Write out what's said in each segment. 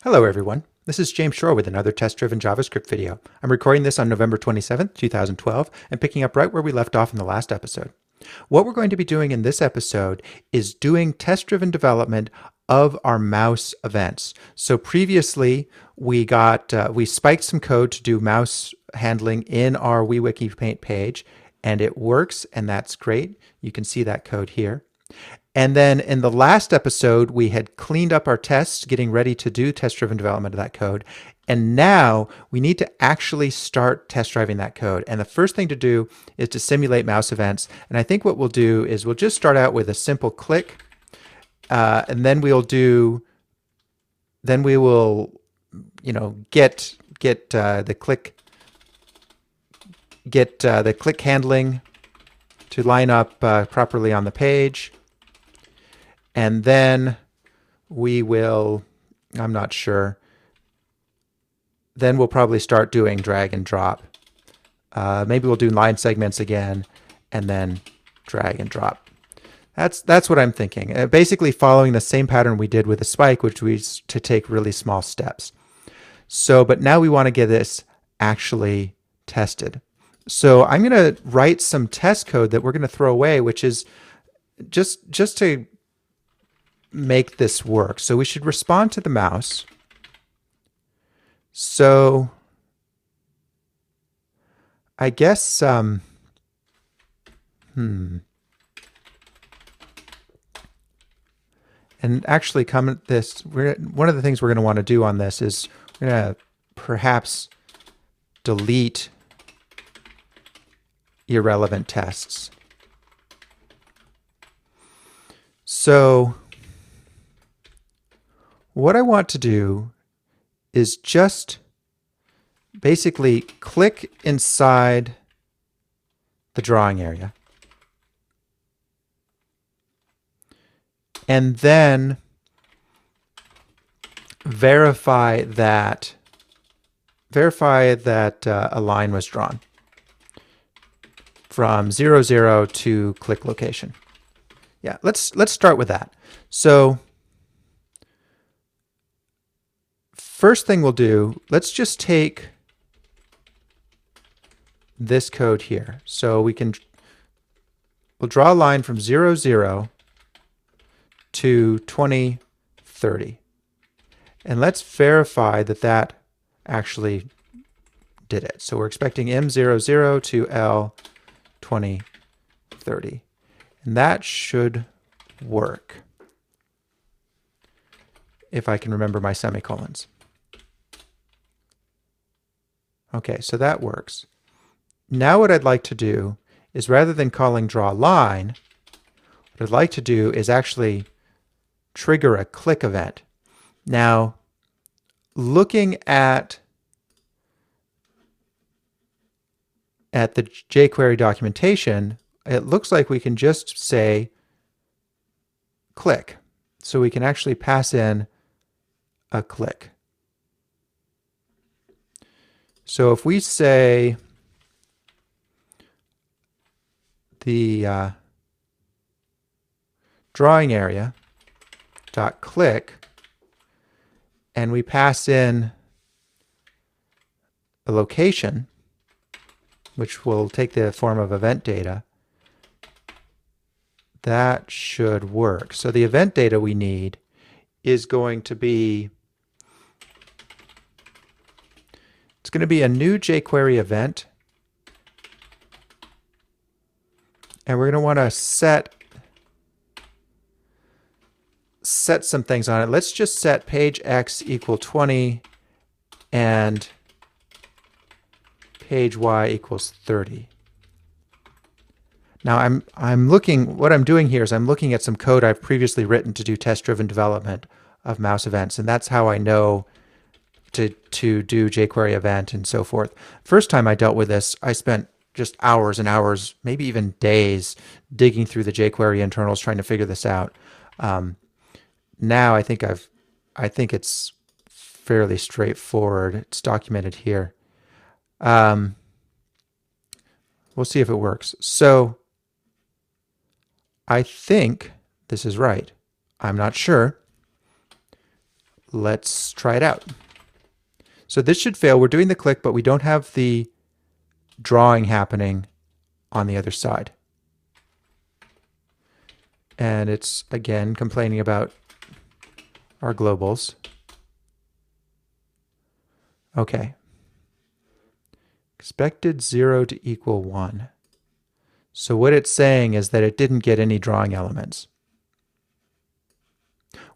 Hello everyone, this is James Shore with another test-driven JavaScript video. I'm recording this on November 27th, 2012, and picking up right where we left off in the last episode. What we're going to be doing in this episode is doing test-driven development of our mouse events. So previously we spiked some code to do mouse handling in our WeWikiPaint page, and it works, and that's great. You can see that code here. And then in the last episode, we had cleaned up our tests, getting ready to do test-driven development of that code. And now we need to actually start test driving that code. And the first thing to do is to simulate mouse events. And I think what we'll do is we'll just start out with a simple click, and then we will, get the click handling to line up properly on the page. And then we will, I'm not sure, then we'll probably start doing drag and drop. Maybe we'll do line segments again and then drag and drop. That's what I'm thinking. Basically following the same pattern we did with the spike, which was to take really small steps. So, but now we want to get this actually tested. So I'm going to write some test code that we're going to throw away, which is just to make this work. So we should respond to the mouse. So I guess and actually comment this. One of the things we're going to want to do on this is we're going to perhaps delete irrelevant tests. So what I want to do is just basically click inside the drawing area and then verify that a line was drawn from 0, 0 to click location. Yeah, let's start with that. So first thing we'll do, let's just take this code here. So we'll draw a line from 0, 0 to 20, 30. And let's verify that that actually did it. So we're expecting M00 to L20, 30. And that should work if I can remember my semicolons. Okay, so that works. Now what I'd like to do is rather than calling draw line, what I'd like to do is actually trigger a click event. Now, looking at the jQuery documentation, it looks like we can just say click. So we can actually pass in a click. So if we say the drawing area dot click, and we pass in a location, which will take the form of event data, that should work. So the event data we need is going to be, it's going to be a new jQuery event. And we're going to want to set some things on it. Let's just set page X equal 20 and page Y equals 30. Now I'm looking, what I'm doing here is I'm looking at some code I've previously written to do test-driven development of mouse events, and that's how I know to do jQuery event and so forth. First time I dealt with this, I spent just hours and hours, maybe even days, digging through the jQuery internals trying to figure this out. Now I think it's fairly straightforward. It's documented here. We'll see if it works. So I think this is right. I'm not sure. let's try it out. So this should fail. We're doing the click, but we don't have the drawing happening on the other side. And it's, again, complaining about our globals. Okay. Expected 0 to equal 1. So what it's saying is that it didn't get any drawing elements.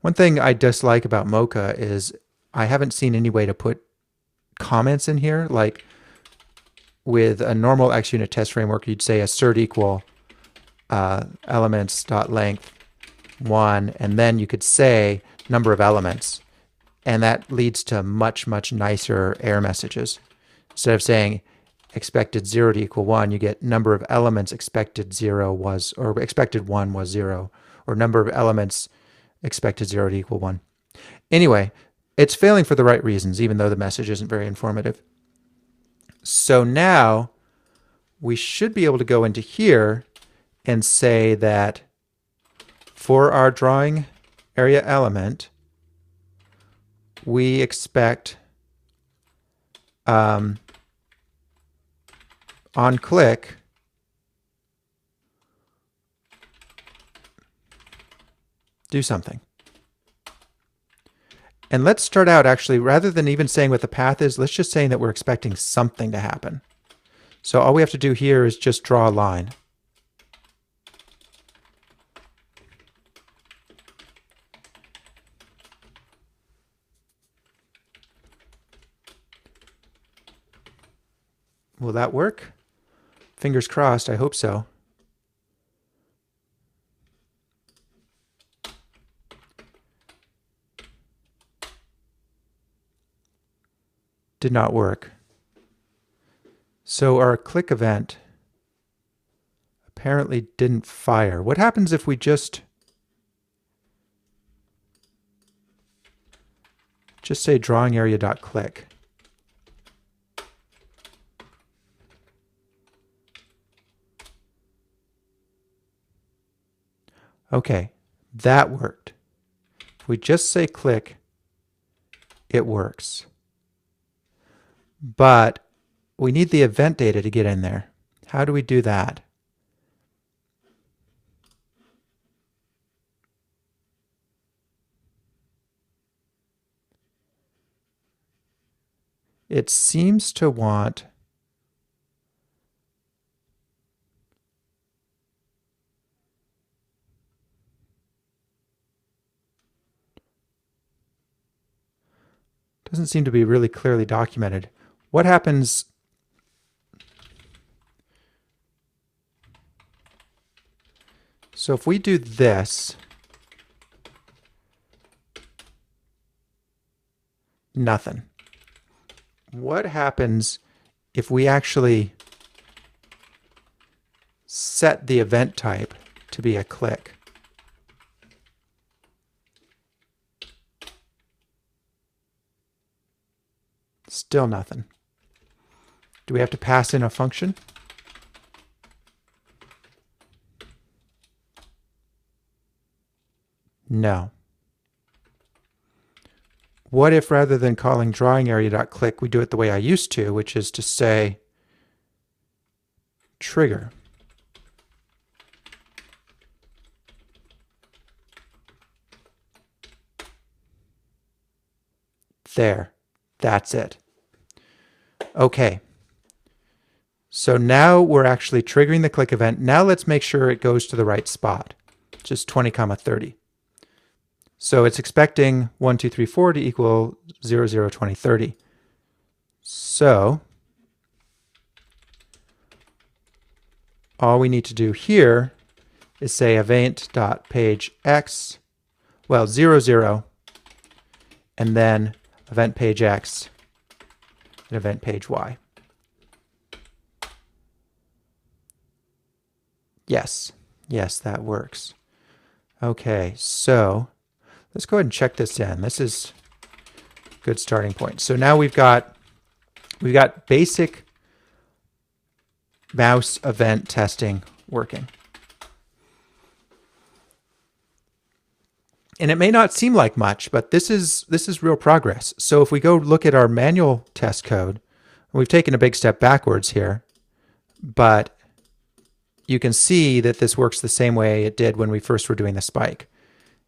One thing I dislike about Mocha is I haven't seen any way to put comments in here. Like with a normal XUnit test framework, you'd say assert equal elements.length 1, and then you could say number of elements. And that leads to much, much nicer error messages. Instead of saying expected 0 to equal 1, you get number of elements expected 0 was, or expected 1 was 0, or number of elements expected 0 to equal 1. Anyway, it's failing for the right reasons, even though the message isn't very informative. So now we should be able to go into here and say that for our drawing area element, we expect on click do something. And let's start out actually, rather than even saying what the path is, let's just say that we're expecting something to happen. So all we have to do here is just draw a line. Will that work? Fingers crossed, I hope so. Did not work. So our click event apparently didn't fire. What happens if we just say drawing area.click? Okay, that worked. If we just say click, it works. But we need the event data to get in there. How do we do that? It seems to want doesn't seem to be really clearly documented. What happens so if we do this, nothing. What happens if we actually set the event type to be a click? Still nothing. Do we have to pass in a function? No. What if rather than calling drawing area.click, we do it the way I used to, which is to say trigger. There. That's it. Okay. So now we're actually triggering the click event. Now let's make sure it goes to the right spot, just 20, 30. So it's expecting 1, 2, 3, 4 to equal 0, 0, 20, 30. So all we need to do here is say event.page x, well, 0, 0, and then event page x and event page y. Yes, yes, that works. Okay, so let's go ahead and check this in. This is a good starting point. So now we've got basic mouse event testing working. And it may not seem like much, but this is real progress. So if we go look at our manual test code, we've taken a big step backwards here, but you can see that this works the same way it did when we first were doing the spike.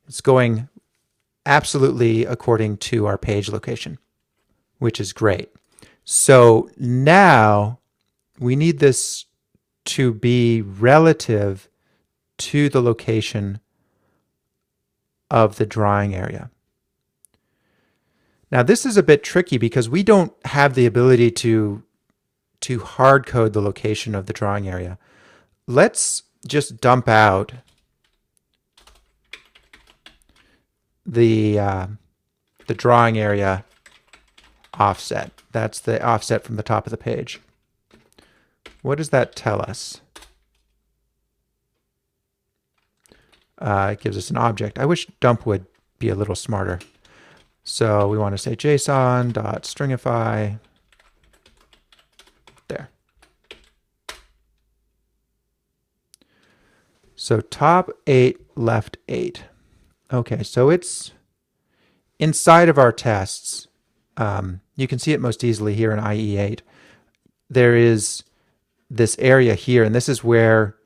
It's going absolutely according to our page location, which is great. So now we need this to be relative to the location of the drawing area. Now this is a bit tricky because we don't have the ability to hard code the location of the drawing area. Let's just dump out the drawing area offset. That's the offset from the top of the page. What does that tell us? It gives us an object. I wish dump would be a little smarter. So we want to say json.stringify. There. So top 8, left 8. Okay, so it's inside of our tests. You can see it most easily here in IE8. There is this area here, and this is where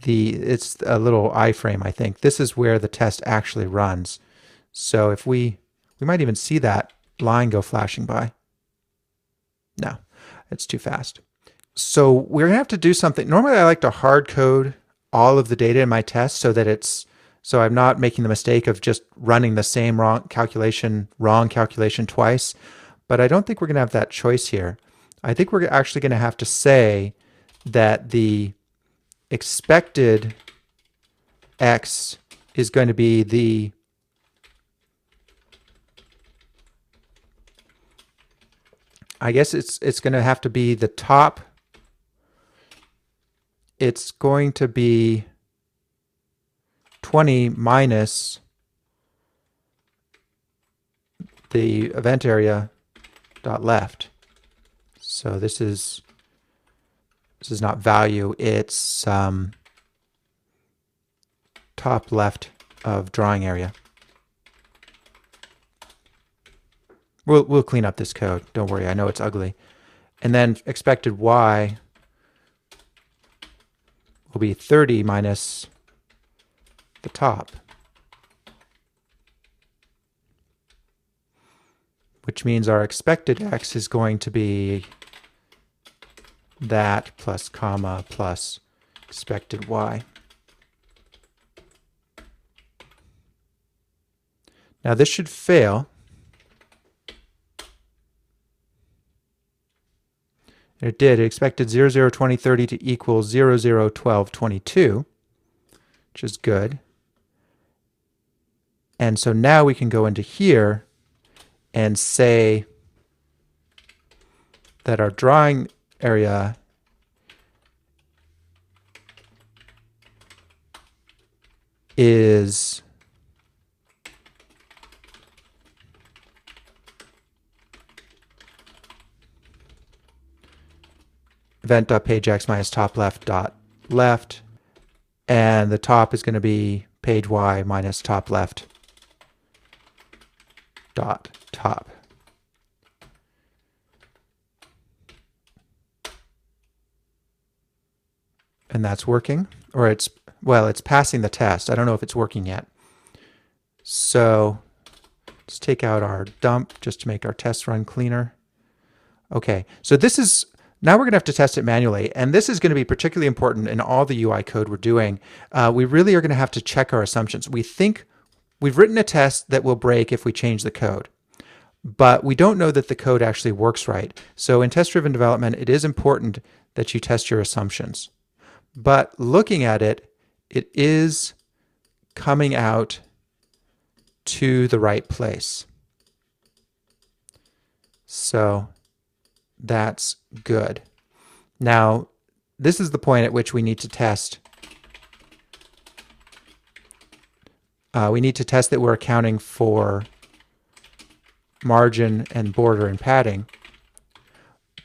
it's a little iframe, I think. This is where the test actually runs. So if we might even see that line go flashing by. No, it's too fast. So we're gonna have to do something. Normally I like to hard code all of the data in my test so that so I'm not making the mistake of just running the same wrong calculation twice. But I don't think we're gonna have that choice here. I think we're actually gonna have to say that the expected x is going to be the I guess it's going to have to be the top. It's going to be 20 minus the event area dot left. So this is not value, it's top left of drawing area. We'll clean up this code. Don't worry, I know it's ugly. And then expected y will be 30 minus the top, which means our expected x is going to be that plus comma plus expected y. Now this should fail. It did. It expected 0, 0, 20, 30 to equal 0, 0, 12, 22, which is good. And so now we can go into here and say that our drawing area is event.pagex minus top left dot left, and the top is going to be page y minus top left dot top. And that's working, or it's passing the test. I don't know if it's working yet. So let's take out our dump just to make our test run cleaner. Okay, so now we're going to have to test it manually, and this is going to be particularly important in all the UI code we're doing. We really are going to have to check our assumptions. We think we've written a test that will break if we change the code, but we don't know that the code actually works right. So in test-driven development, it is important that you test your assumptions. But looking at it, it is coming out to the right place. So that's good. Now, this is the point at which we need to test. We need to test that we're accounting for margin and border and padding.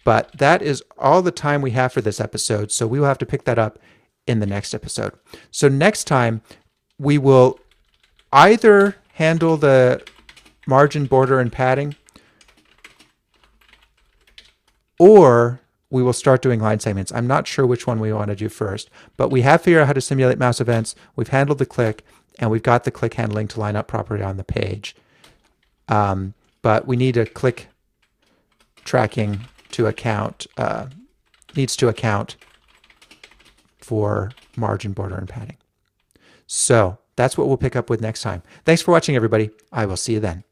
But that is all the time we have for this episode, so we will have to pick that up in the next episode. So next time, we will either handle the margin, border, and padding, or we will start doing line segments. I'm not sure which one we want to do first, but we have figured out how to simulate mouse events. We've handled the click, and we've got the click handling to line up properly on the page. But we need a click tracking to account, needs to account for margin, border, and padding. So that's what we'll pick up with next time. Thanks for watching, everybody. I will see you then.